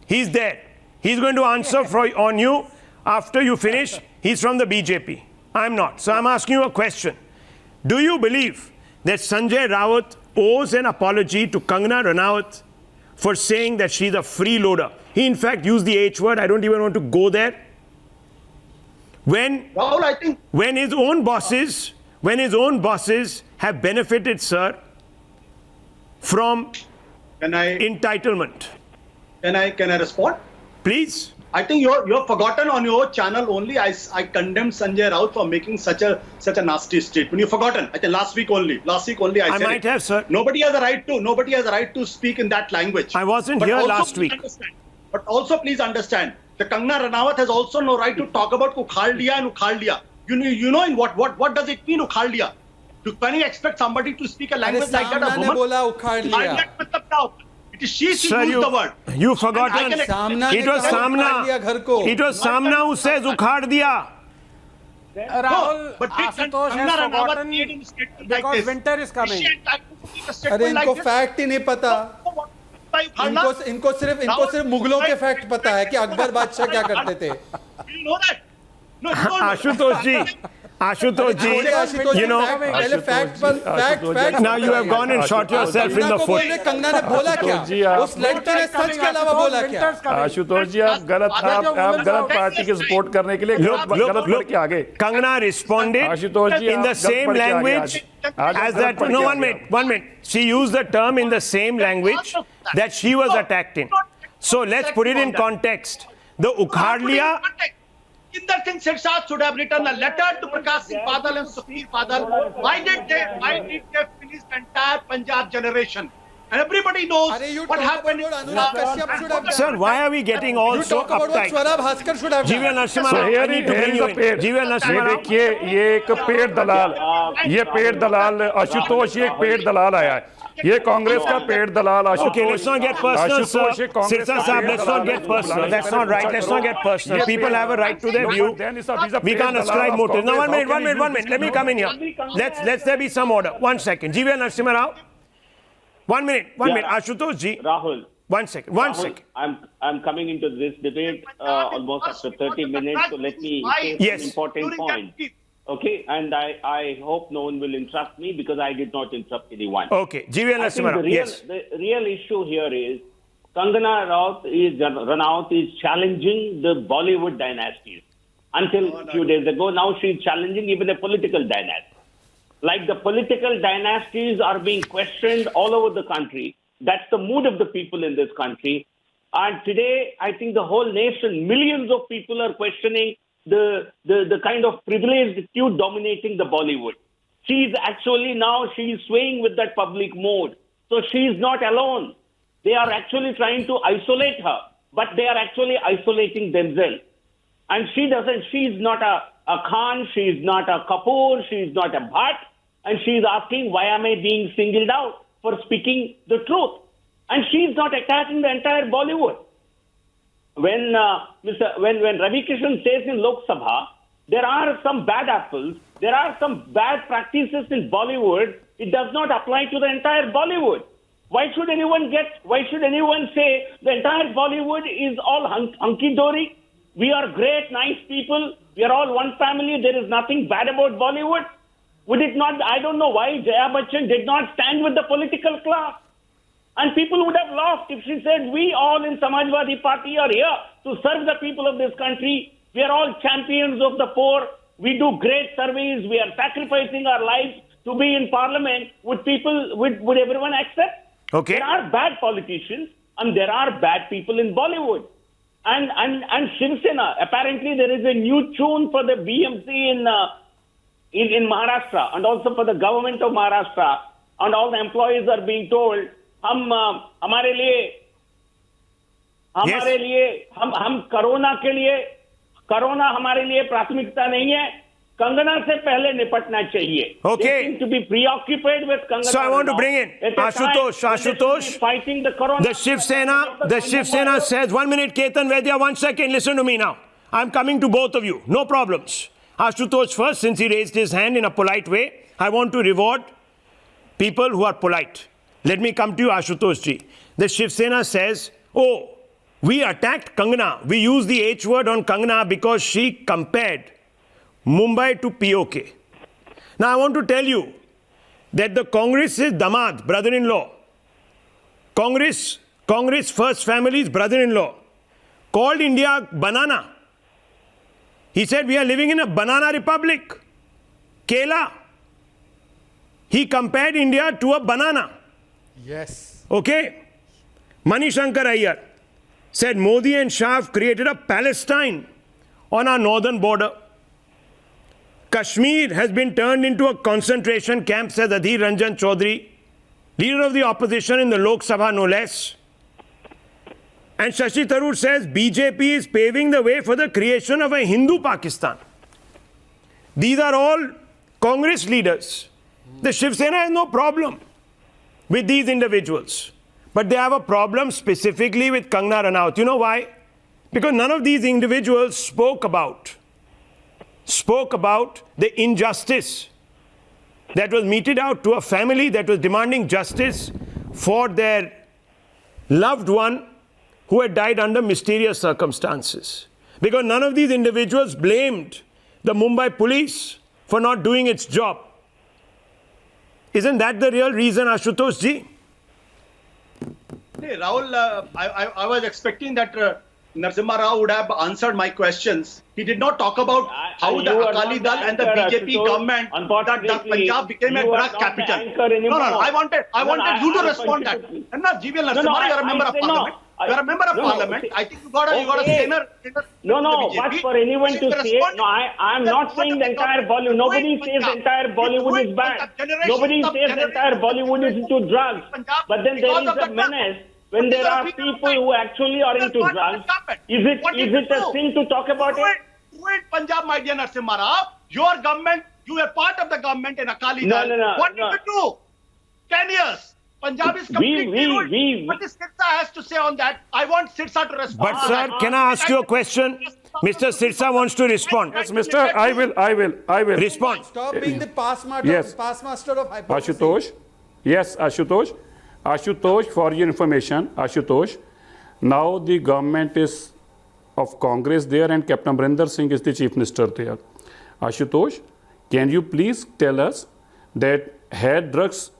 He's there. He's going to answer on you after you finish. He's from the BJP. I'm not. So I'm asking you a question. Do you believe that Sanjay Raut owes an apology to Kangana Ranaut for saying that she's a freeloader? He in fact used the H word. I don't even want to go there. Rahul, I think When his own bosses have benefited, sir, from entitlement. Can I respond? Please. I think you're forgotten on your channel only. I condemned Sanjay Raut for making such a nasty statement. You've forgotten. I think last week only I said might have, sir. Nobody has a right to speak in that language. I wasn't But here also last please week. understand- But also please understand, the Kangana Ranaut has also no right to talk about ukhad liya and ukhad liya. You know in what does it mean ukhad liya? Can you expect somebody to speak a language like that? सामना ने बोला उखाड़ लिया. मतलब क्या होता है? It is she Sir, used the word. you forgotten. And I can सामना ने It was कहा उखाड़ लिया घर को. It was Samna who says ukhad diya. Rahul, but Ashutosh Kangana has Ranaut forgotten made a statement like because this. winter is coming. Is she entitled to make a अरे statement इनको like this? Fact ही नहीं पता. इनको सिर्फ मुगलों के fact पता है कि अकबर बादशाह क्या करते थे. You know that? No, you don't know. Ashutosh ji, you know, पहले fact now you have gone and shot yourself in the foot. Kangana ने बोला क्या? उस लड़की ने सच के अलावा बोला क्या? आशुतोष जी आप गलत पार्टी की सपोर्ट करने के लिए गलत पढ़ के आगे. Kangana responded Ashutosh ji, in the आप same गलत पढ़ के आगे language आज as गलत that. पढ़ No, के one minute. She used the term in the same language that she was attacked in. So let's put it in context. The ukhad liya. Inder Singh Sirsat should have written a letter to Prakash Singh Badal and Sukhbir Badal. Why did they finish the entire Punjab generation? And everybody knows अरे you what talk happened. about Anurag Kashyap should have done. Sir, why are we getting all You so talk about what uptight? Swara Bhaskar should have GVL done. Narasimha So Rao, here I need to is bring you a in. पेड़. GVL ये Narasimha Rao. देखिए ये एक पेड़ दलाल आशुतोष ये एक पेड़ दलाल आया है. ये कांग्रेस का पेड़ दलाल Okay, let's not get personal, sir. Ashutosh ये कांग्रेस Sirsa का Saab, पेड़ let's not Dalal get personal. That's not right. Let's not get personal. People have a right to their view. We can't ascribe motives. Now, one minute. Let me come in here. Let's there be some order. 1 second. GVL Narasimha Rao. 1 minute. Ashutosh ji. Rahul. 1 second. I'm coming into this debate almost after 30 minutes, so let me say Yes. some important points. Okay, and I hope no one will interrupt me because I did not interrupt anyone. Okay. GVL I think Narasimha Rao. Yes. the real issue here is Kangana Ranaut is challenging the Bollywood dynasties. Until a few days ago, now she is challenging even a political dynasty. Like the political dynasties are being questioned all over the country. That's the mood of the people in this country. And today, I think the whole nation, millions of people are questioning the kind of privileged few dominating the Bollywood. She's swaying with that public mode. So she's not alone. They are actually trying to isolate her, but they are actually isolating themselves. And she's not a Khan, she's not a Kapoor, she's not a Bhatt, and she's asking, why am I being singled out for speaking the truth? And she's not attacking the entire Bollywood. When Ravi Kishan says in Lok Sabha, there are some bad apples, there are some bad practices in Bollywood, it does not apply to the entire Bollywood. Why should anyone say the entire Bollywood is all hunky-dory? We are great, nice people. We are all one family. There is nothing bad about Bollywood. Would it not? I don't know why Jaya Bachchan did not stand with the political class. And people would have laughed if she said, we all in Samajwadi Party are here to serve the people of this country. We are all champions of the poor. We do great service. We are sacrificing our lives to be in parliament. Would people, would everyone accept? Okay. There are bad politicians and there are bad people in Bollywood. And Shiv Sena, apparently there is a new tune for the BMC in Maharashtra and also for the government of Maharashtra, and all the employees are being told, हम corona हमारे लिए प्राथमिकता नहीं है, कंगना से पहले निपटना चाहिए. Okay. They seem to be preoccupied with Kangana. So I want to now. bring in At a time Ashutosh. when they should be Ashutosh. fighting the corona. The Shiv Sena says, 1 minute, Ketan Vaidya, 1 second, listen to me now. I'm coming to both of you, no problems. Ashutosh first, since he raised his hand in a polite way, I want to reward people who are polite. Let me come to you, Ashutosh ji. The Shiv Sena says, oh, we attacked Kangana. We used the H word on Kangana because she compared Mumbai to POK. Now I want to tell you that the Congress's damad, brother-in-law, Congress first family's brother-in-law, called India banana. He said we are living in a banana republic. Kela. He compared India to a banana. Yes. Okay? Manishankar Iyer said Modi and Shah have created a Palestine on our northern border. Kashmir has been turned into a concentration camp, says Adhir Ranjan Chaudhary, leader of the opposition in the Lok Sabha, no less. And Shashi Tharoor says BJP is paving the way for the creation of a Hindu Pakistan. These are all Congress leaders. The Shiv Sena has no problem with these individuals. But they have a problem specifically with Kangana Ranaut. You know why? Because none of these individuals spoke about the injustice that was meted out to a family that was demanding justice for their loved one who had died under mysterious circumstances. Because none of these individuals blamed the Mumbai police for not doing its job. Isn't that the real reason, Ashutosh ji? Hey, Rahul, I was expecting that Narasimha Rao would have answered my questions. He did not talk about how the Akali Dal and the BJP government, that Punjab became a drug capital. No, I wanted you to respond that. And not GVL Narasimha, you are a member of parliament. You are a member of parliament. I think you got a sinner. But for anyone to say, no, I am not saying the entire Bollywood. Nobody says the entire Bollywood is bad. Nobody says the entire Bollywood is into drugs. But then there is a menace when there are people who actually are into drugs. Is it a sin to talk about it? Do it, Punjab, my dear Narasimha Rao. Your government, you were part of the government in Akali Dal. What did you do? 10 years. Punjab is completely ruined. What is Sirsa has to say on that? I want Sirsa to respond. But sir, can I ask you a question? Mr. Sirsa wants to respond. Yes, Mr. I will. Respond. Stop being the past master of hypocrisy. Ashutosh. Yes, Ashutosh. Ashutosh, for your information, Ashutosh, now the government is of Congress there and Captain Amrinder Singh is the Chief Minister there. Ashutosh, can you please tell us that had drugs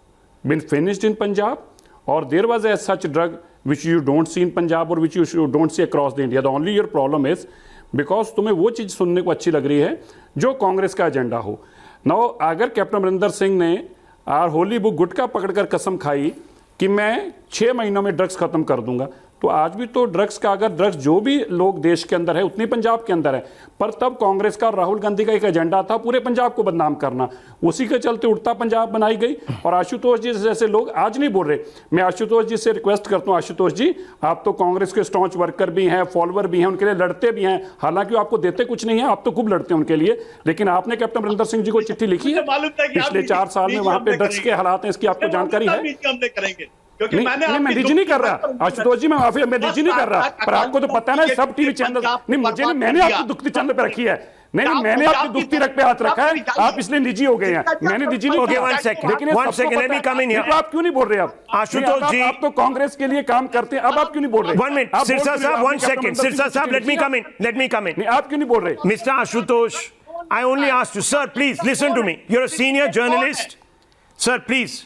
been finished in Punjab, or there was a such drug which you don't see in Punjab or which you don't see across the India? The only your problem is because तुम्हें वो चीज़ सुनने को अच्छी लग रही है जो कांग्रेस का एजेंडा हो. नाउ अगर कैप्टन अमरिंदर सिंह ने आर होली बुक गुटका पकड़कर कसम खाई कि मैं 6 महीनों में ड्रग्स खत्म कर दूंगा, तो आज भी तो ड्रग्स का अगर ड्रग्स जो भी लोग देश के अंदर है उतनी पंजाब के अंदर है, पर तब कांग्रेस का राहुल गांधी का एक एजेंडा था पूरे पंजाब को बदनाम करना, उसी के चलते उड़ता पंजाब बनाई गई. और आशुतोष जी जैसे लोग आज नहीं बोल रहे. मैं आशुतोष जी से रिक्वेस्ट करता हूं, आशुतोष जी आप तो कांग्रेस के स्टॉन्च वर्कर भी हैं, फॉलोअर भी हैं, उनके लिए लड़ते भी हैं, हालांकि आपको देते कुछ नहीं है, आप तो खूब लड़ते हैं उनके लिए. लेकिन आपने कैप्टन अमरिंदर सिंह जी को चिट्ठी लिखी है पिछले 4 साल में वहां पे ड्रग्स के हालात हैं, इसकी आपको जानकारी है? नहीं, मैं निजी नहीं कर रहा आशुतोष जी, मैं निजी नहीं कर रहा, पर आपको तो पता है ना सब टीवी चैनल नहीं, मुझे मैंने आपकी दुखती चैनल पे रखी है. नहीं, मैंने आपकी दुखती रख पे हाथ रखा है, आप इसलिए निजी हो गए हैं. मैंने निजी नहीं किया. One second, let me come in here. तो आप क्यों नहीं बोल रहे? अब आशुतोष जी, आप तो कांग्रेस के लिए काम करते हैं, अब आप क्यों नहीं बोल रहे? 1 minute, Sirsa साहब, 1 second, Sirsa साहब, let me come in. नहीं, आप क्यों नहीं बोल रहे? Mr. Ashutosh, I only asked you, sir, please listen to me. You're a senior journalist. Sir, please.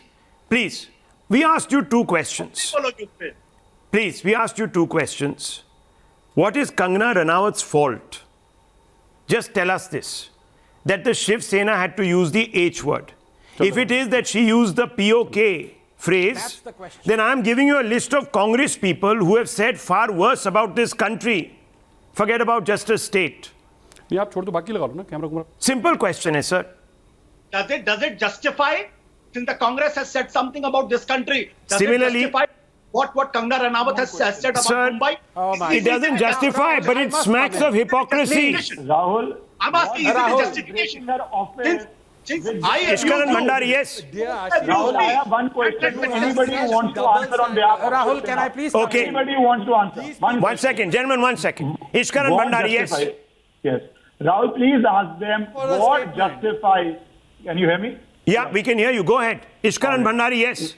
We asked you 2 questions. Please, we asked you 2 questions. What is Kangana Ranaut's fault? Just tell us this. that the Shiv Sena had to use the H word. If it is that she used the POK phrase, the question. then I'm giving you a list of Congress people who have said far worse about this country. Forget about just a state. नहीं आप छोड़ दो बाकी लगा लो ना camera कुमरा Simple question है, sir. Does it justify, since the Congress has said something about this country, does Similarly- it justify what Kangana Ranaut has said about Sir, Mumbai? It doesn't justify, but it smacks of hypocrisy. Rahul, I'm asking, is it a Rahul. justification? their office. Since with- I Ishkaran Bhandari, yes. Rahul, I have one question to anybody who wants to answer on behalf of Rahul, Shiv can Sena. I please? Okay. Anybody who wants to answer. One question. second, gentlemen, 1 second. Ishkaran What Bhandari, yes. justifies- Yes. Rahul, please ask them a what statement. justifies. Can you hear me? Yeah, we can hear you. Go ahead. Ishkaran Bhandari, yes.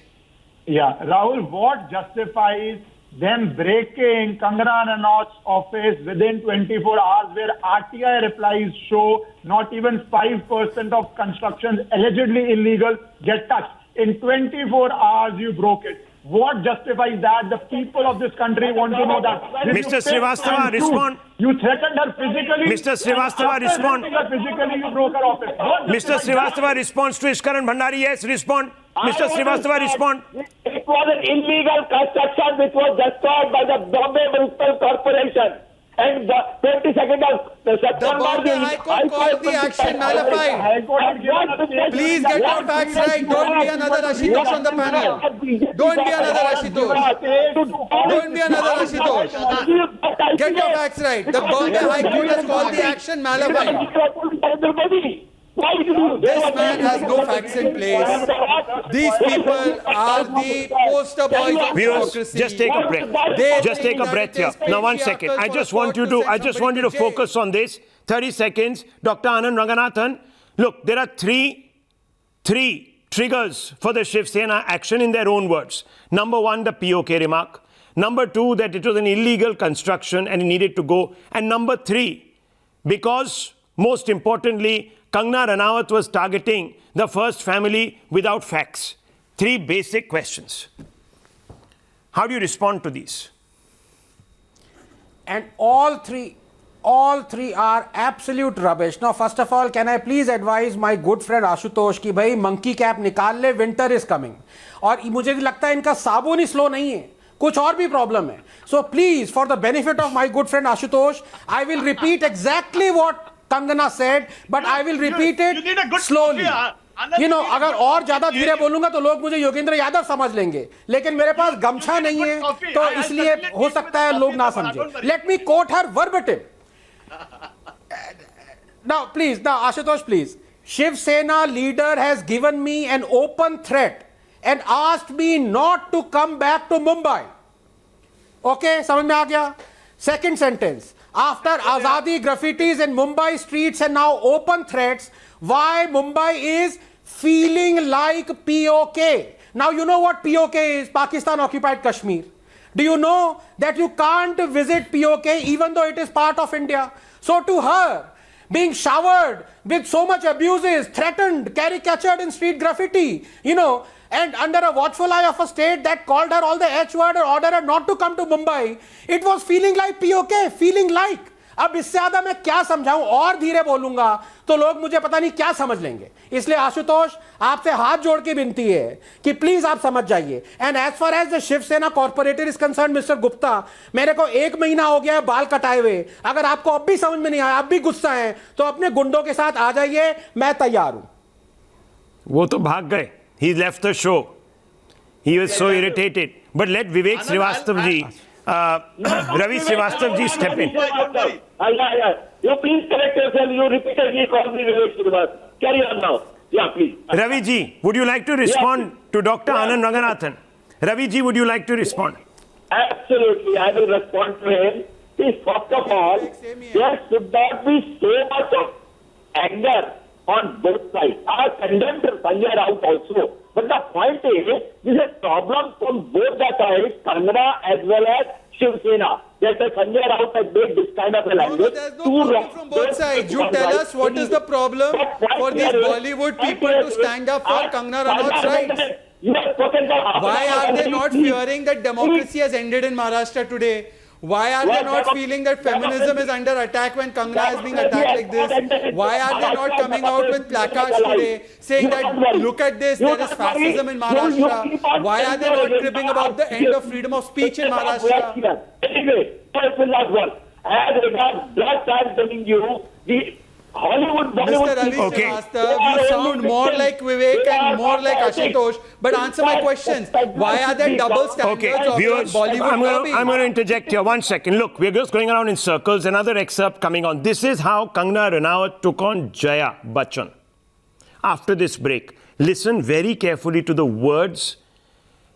Yeah. Rahul, what justifies them breaking Kangana Ranaut's office within 24 hours, where RTI replies show not even 5% of constructions allegedly illegal get touched? In 24 hours, you broke it. What justifies that? The people of this country want to know that. Did you Mr. pick Srivastava, and choose? respond. You threatened her physically. Mr. Srivastava, After respond. threatening her physically, you broke her office. What Mr. justifies Srivastava that? responds to Ishkaran Bhandari, yes. Respond. Mr. Srivastava, respond. It was an illegal construction which was destroyed by the Bombay Municipal Corporation. And the 22nd of September, Bombay High Court called the action nullified. High Court had given us a- Please get your facts right. Don't be another Ashutosh on the panel. Don't be another Ashutosh. Don't be another Ashutosh. Get your facts right. The Bombay High Court has called the action nullified. This man has no facts in place. These people are the poster boys of Viewers, democracy. just take a breath. They Just take think a that breath it here. is Now, 1 second. patriarchal I for just a want you court to. I send just want you to somebody to focus on this. 30 seconds. Dr. Anand Ranganathan. Look, there are three triggers for the Shiv Sena action in their own words. Number 1, the POK remark. Number 2, that it was an illegal construction and it needed to go. And number 3, because most importantly, Kangana Ranaut was targeting the first family without facts. 3 basic questions. How do you respond to these? And all three are absolute rubbish. Now, first of all, can I please advise my good friend Ashutosh कि भाई monkey cap निकाल ले, winter is coming. और मुझे लगता है इनका साबुन ही slow नहीं है, कुछ और भी problem है. So please, for the benefit of my good friend Ashutosh, I will repeat exactly what Kangana said, but I will repeat you need a it good slowly. coffee, You know, अगर और ज्यादा धीरे बोलूंगा तो लोग मुझे योगेंद्र यादव समझ लेंगे, लेकिन मेरे पास गमछा नहीं है, तो इसलिए हो सकता है लोग ना समझे. Let me quote her verbatim. Now, please, Ashutosh, please. Shiv Sena leader has given me an open threat and asked me not to come back to Mumbai. Okay, समझ में आ गया? Second sentence. After Azadi graffitis in Mumbai streets and now open threats, why Mumbai is feeling like POK. Now you know what POK is, Pakistan occupied Kashmir. Do you know that you can't visit POK even though it is part of India? So to her, being showered with so much abuses, threatened, caricatured in street graffiti, you know, and under a watchful eye of a state that called her all the H word or ordered her not to come to Mumbai, it was feeling like POK, feeling like. अब इससे ज्यादा मैं क्या समझाऊं, और धीरे बोलूंगा तो लोग मुझे पता नहीं क्या समझ लेंगे. इसलिए आशुतोष, आपसे हाथ जोड़ के विनती है कि प्लीज आप समझ जाइए. And as far as the Shiv Sena corporator is concern, mister Gupta, मेरे को 1 महीना हो गया है बाल कटाए हुए. अगर आपको अब भी समझ में नहीं आया, अब भी गुस्सा है, तो अपने गुंडों के साथ आ जाइए, मैं तैयार हूं. वो तो भाग गए. He left the show. He was so irritated. But let Vivek Srivastav ji, Ravi Srivastav ji step in. You please correct yourself. You repeatedly called me Vivek Srivastav. Carry on now. Yeah, please. Ravi ji, would you like to respond to Dr. Anand Ranganathan? Ravi ji, would you like to respond? Absolutely, I will respond to him. See, first of all, there should not be so much of anger on both sides. I condemned Sanjay Raut also. But the point is, this is a problem from both the sides, Kangana as well as Shiv Sena. Yes, Sanjay Raut has made this kind of a language. There's no problem from both sides. You tell us what is the problem for these Bollywood people to stand up for Kangana Ranaut's rights. Why are they not fearing that democracy has ended in Maharashtra today? Why are they not feeling that feminism is under attack when Kangana is being attacked like this? Why are they not coming out with placards today saying that, look at this, there is fascism in Maharashtra? Why are they not cribbing about the end of freedom of speech in Maharashtra? Anyway, first and last one. As regards last time telling you, the Hollywood, Bollywood... Mr. Ravi Srivastava, you sound more like Vivek and more like Ashutosh, but answer my questions. Why are there double standards of Viewers, Bollywood? I'm going to interject here. 1 second. Look, we're just going around in circles. Another excerpt coming on. This is how Kangana Ranaut took on Jaya Bachchan after this break. Listen very carefully to the words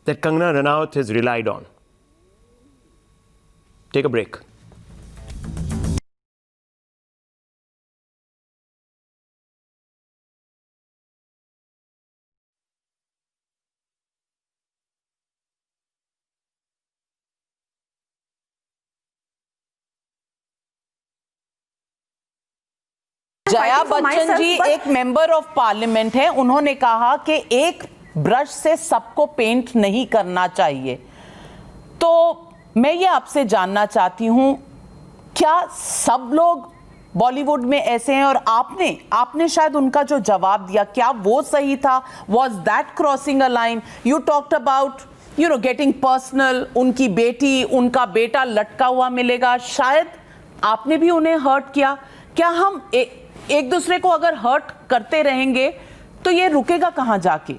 that Kangana Ranaut has relied on. Take a break. Jaya Bachchan ji एक member of parliament है, उन्होंने कहा कि एक brush से सबको paint नहीं करना चाहिए। तो मैं ये आपसे जानना चाहती हूं, क्या सब लोग बॉलीवुड में ऐसे हैं? और आपने शायद उनका जो जवाब दिया, क्या वो सही था? Was that crossing a line? You talked about getting personal, उनकी बेटी, उनका बेटा लटका हुआ मिलेगा, शायद आपने भी उन्हें हर्ट किया। क्या हम एक दूसरे को अगर हर्ट करते रहेंगे तो ये रुकेगा कहां जाके?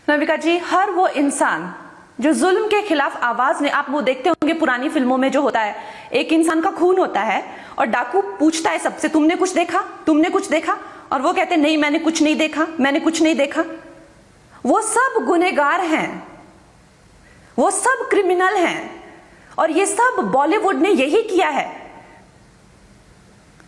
नविका जी, हर वो इंसान जो जुल्म के खिलाफ आवाज ने, आप वो देखते होंगे पुरानी फिल्मों में जो होता है, एक इंसान का खून होता है और डाकू पूछता है सबसे, तुमने कुछ देखा, तुमने कुछ देखा? और वो कहते नहीं, मैंने कुछ नहीं देखा, मैंने कुछ नहीं देखा। वो सब गुनहगार हैं, वो सब क्रिमिनल हैं, और ये सब बॉलीवुड ने यही किया है।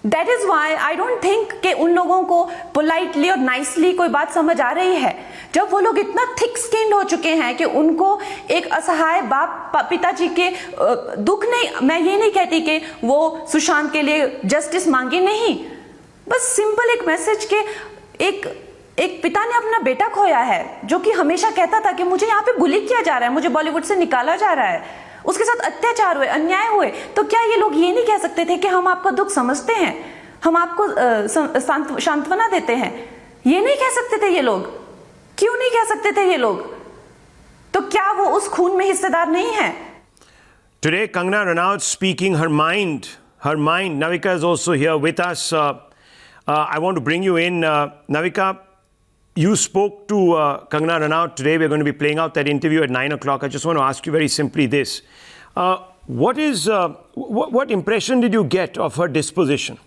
That is why I don't think कि उन लोगों को पोलाइटली और नाइसली कोई बात समझ आ रही है। जब वो लोग इतना थिक स्किन्ड हो चुके हैं कि उनको एक असहाय बाप पिताजी के दुख नहीं, मैं ये नहीं कहती कि वो सुशांत के लिए जस्टिस मांगे, नहीं, बस सिंपल एक मैसेज के एक पिता ने अपना बेटा खोया है जो कि हमेशा कहता था कि मुझे यहाँ पे बुली किया जा रहा है, मुझे बॉलीवुड से निकाला जा रहा है, उसके साथ अत्याचार हुए, अन्याय हुए। तो क्या ये लोग ये नहीं कह सकते थे कि हम आपका दुख समझते हैं, हम आपको सांत्वना देते हैं? ये नहीं कह सकते थे ये लोग? क्यों नहीं कह सकते थे ये लोग? तो क्या वो उस खून में हिस्सेदार नहीं है? Today, Kangana Ranaut speaking her mind. Navika is also here with us. I want to bring you in. Navika, you spoke to Kangana Ranaut today. We're going to be playing out that interview at 9 o'clock. I just want to ask you very simply this. What impression did you get of her disposition?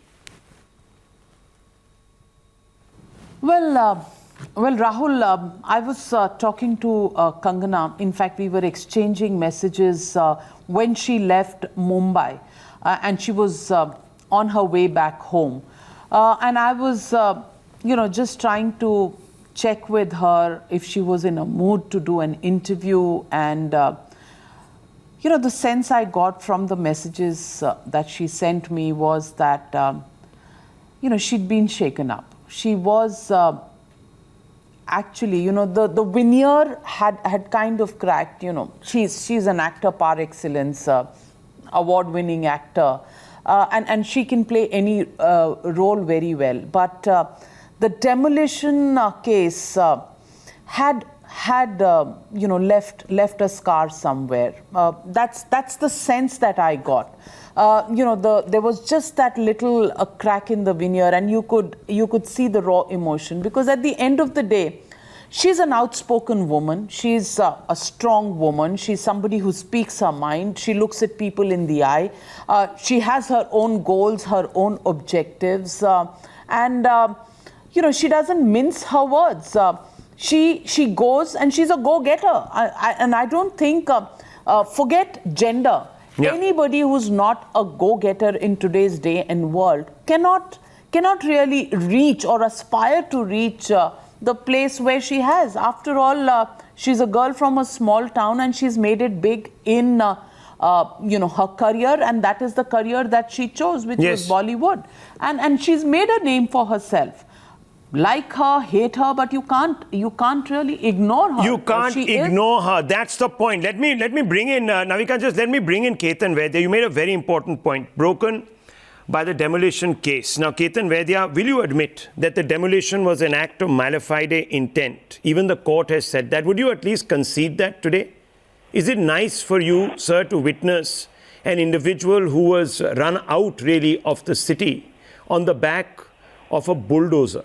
Well, Rahul, I was talking to Kangana. In fact, we were exchanging messages when she left Mumbai and she was on her way back home. And I was, just trying to check with her if she was in a mood to do an interview. And, the sense I got from the messages that she sent me was that, she'd been shaken up. She was actually, the veneer had kind of cracked. She's an actor par excellence, award-winning actor, and she can play any role very well. But the demolition case had left a scar somewhere. That's the sense that I got. There was just that little crack in the veneer, and you could see the raw emotion, because at the end of the day, she's an outspoken woman. She's a strong woman. She's somebody who speaks her mind. She looks at people in the eye. She has her own goals, her own objectives, and she doesn't mince her words. She goes and she's a go-getter. And I don't think, forget gender. Yeah. Anybody who's not a go-getter in today's day and world cannot really reach or aspire to reach the place where she has. After all, she's a girl from a small town and she's made it big in her career, and that is the career that she chose, which was Bollywood. And she's made a name for herself. like her, hate her, but you can't really ignore her. You can't She is- ignore her. That's the point. Let me bring in Navika. Just let me bring in Ketan Vaidya. You made a very important point. Broken by the demolition case. Now, Ketan Vaidya, will you admit that the demolition was an act of mala fide intent? Even the court has said that. Would you at least concede that today? Is it nice for you, sir, to witness an individual who was run out really of the city on the back of a bulldozer?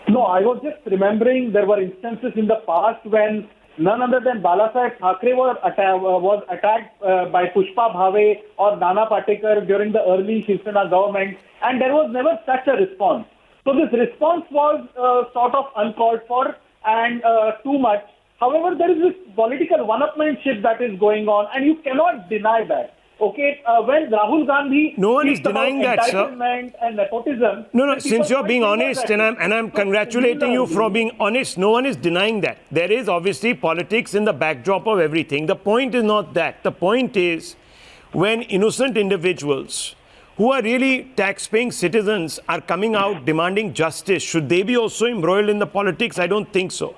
No, I was just remembering there were instances in the past when none other than Balasaheb Thackeray was attacked by Pushpa Bhave or Nana Patekar during the early Shiv Sena government, and there was never such a response. So this response was sort of uncalled for and too much. However, there is this political one-upmanship that is going on, and you cannot deny that. Okay, when Rahul Gandhi No one is speaks about denying that, sir. entitlement and nepotism. No, people since you're being might think honest, that and I'm congratulating you for being honest, no one is denying that. There is obviously politics in the backdrop of everything. The point is not that. The point is when innocent individuals who are really tax-paying citizens are coming out demanding justice, should they be also embroiled in the politics? I don't think so.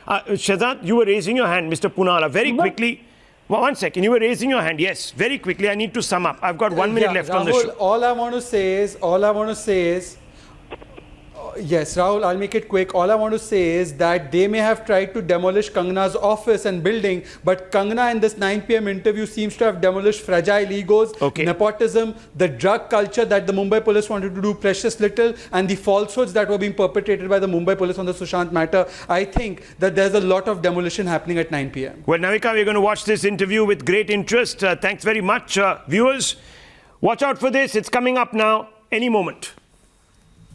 Shehzad, you were raising your hand, Mr. Punala, very quickly. One second, you were raising your hand. Yes, very quickly. I need to sum up. I've got 1 minute left on the Rahul, show. all I want to say is, yes, Rahul, I'll make it quick. All I want to say is that they may have tried to demolish Kangana's office and building, but Kangana in this 9 p.m. interview seems to have demolished fragile egos, nepotism, the drug culture that the Mumbai police wanted to do precious little, and the falsehoods that were being perpetrated by the Mumbai police on the Sushant matter. I think that there's a lot of demolition happening at 9 p.m. Well, Navika, we're going to watch this interview with great interest. Thanks very much. Viewers, watch out for this. It's coming up now any moment.